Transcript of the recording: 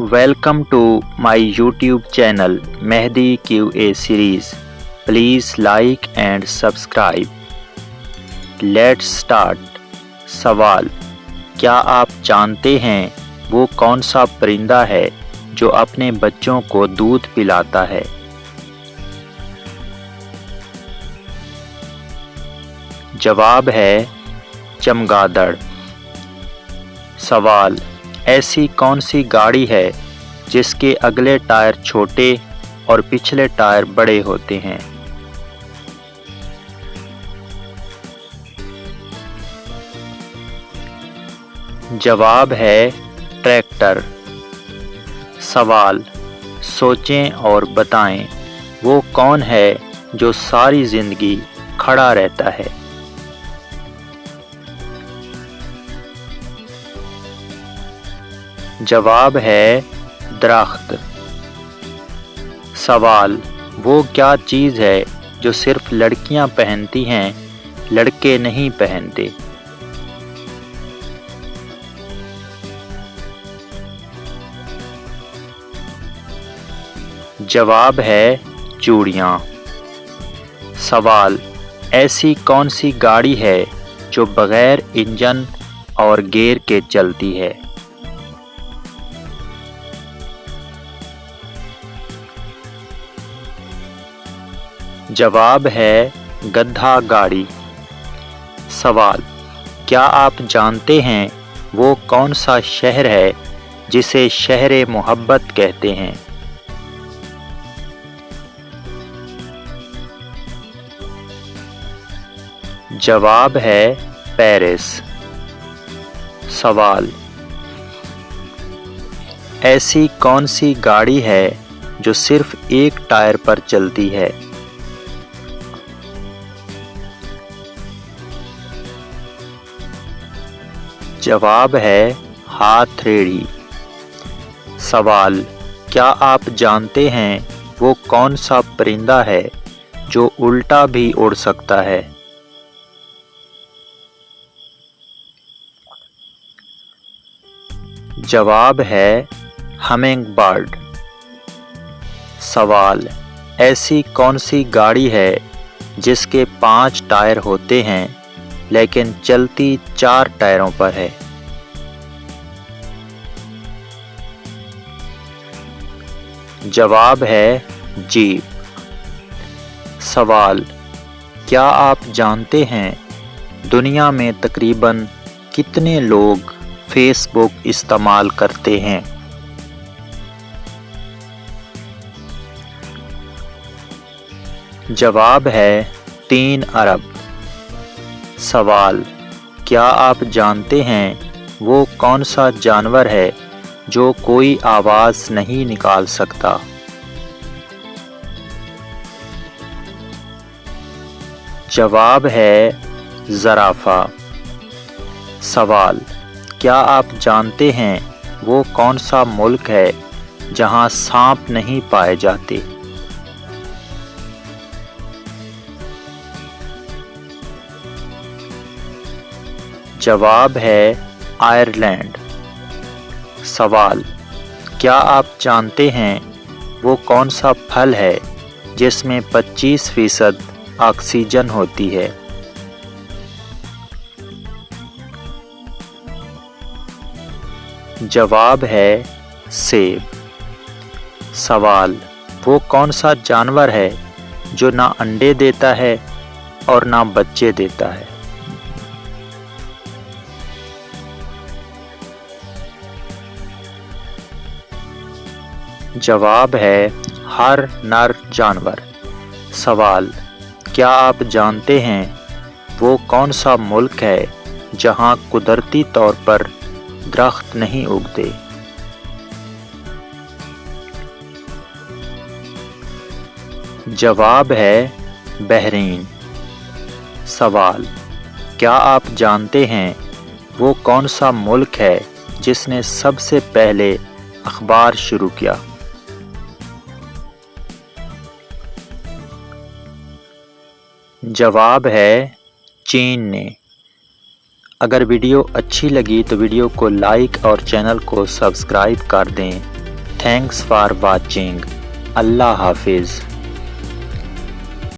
Welcome to my YouTube channel Mehdi QA series. Please like and subscribe. Let's start. सवाल: क्या आप जानते हैं वो कौन सा परिंदा है जो अपने बच्चों को दूध पिलाता है? जवाब है चमगादड़। सवाल: ऐसी कौन सी गाड़ी है जिसके अगले टायर छोटे और पिछले टायर बड़े होते हैं? जवाब है ट्रैक्टर। सवाल: सोचें और बताएं वो कौन है जो सारी जिंदगी खड़ा रहता है? जवाब है दरख्त। सवाल: वो क्या चीज़ है जो सिर्फ लड़कियां पहनती हैं, लड़के नहीं पहनते? जवाब है चूड़ियाँ। सवाल: ऐसी कौन सी गाड़ी है जो बगैर इंजन और गियर के चलती है? जवाब है गधा गाड़ी। सवाल: क्या आप जानते हैं वो कौन सा शहर है जिसे शहर मोहब्बत कहते हैं? जवाब है पेरिस। सवाल: ऐसी कौन सी गाड़ी है जो सिर्फ एक टायर पर चलती है? जवाब है हाथरेड़ी। सवाल: क्या आप जानते हैं वो कौन सा परिंदा है जो उल्टा भी उड़ सकता है? जवाब है हमिंग बर्ड। सवाल: ऐसी कौन सी गाड़ी है जिसके 5 टायर होते हैं लेकिन चलती 4 टायरों पर है? जवाब है जीप। सवाल: क्या आप जानते हैं दुनिया में तकरीबन कितने लोग फेसबुक इस्तेमाल करते हैं? जवाब है 3 अरब। सवाल: क्या आप जानते हैं वो कौन सा जानवर है जो कोई आवाज़ नहीं निकाल सकता? जवाब है ज़राफ़ा। सवाल: क्या आप जानते हैं वो कौन सा मुल्क है जहां सांप नहीं पाए जाते? जवाब है आयरलैंड। सवाल: क्या आप जानते हैं वो कौन सा फल है जिसमें 25% ऑक्सीजन होती है? जवाब है सेब। सवाल: वो कौन सा जानवर है जो ना अंडे देता है और ना बच्चे देता है? जवाब है हर नर जानवर। सवाल: क्या आप जानते हैं वो कौन सा मुल्क है जहां कुदरती तौर पर दरख्त नहीं उगते? जवाब है बहरीन। सवाल: क्या आप जानते हैं वो कौन सा मुल्क है जिसने सबसे पहले अखबार शुरू किया? जवाब है चीन ने। अगर वीडियो अच्छी लगी तो वीडियो को लाइक और चैनल को सब्सक्राइब कर दें। Thanks for watching. Allah Hafiz.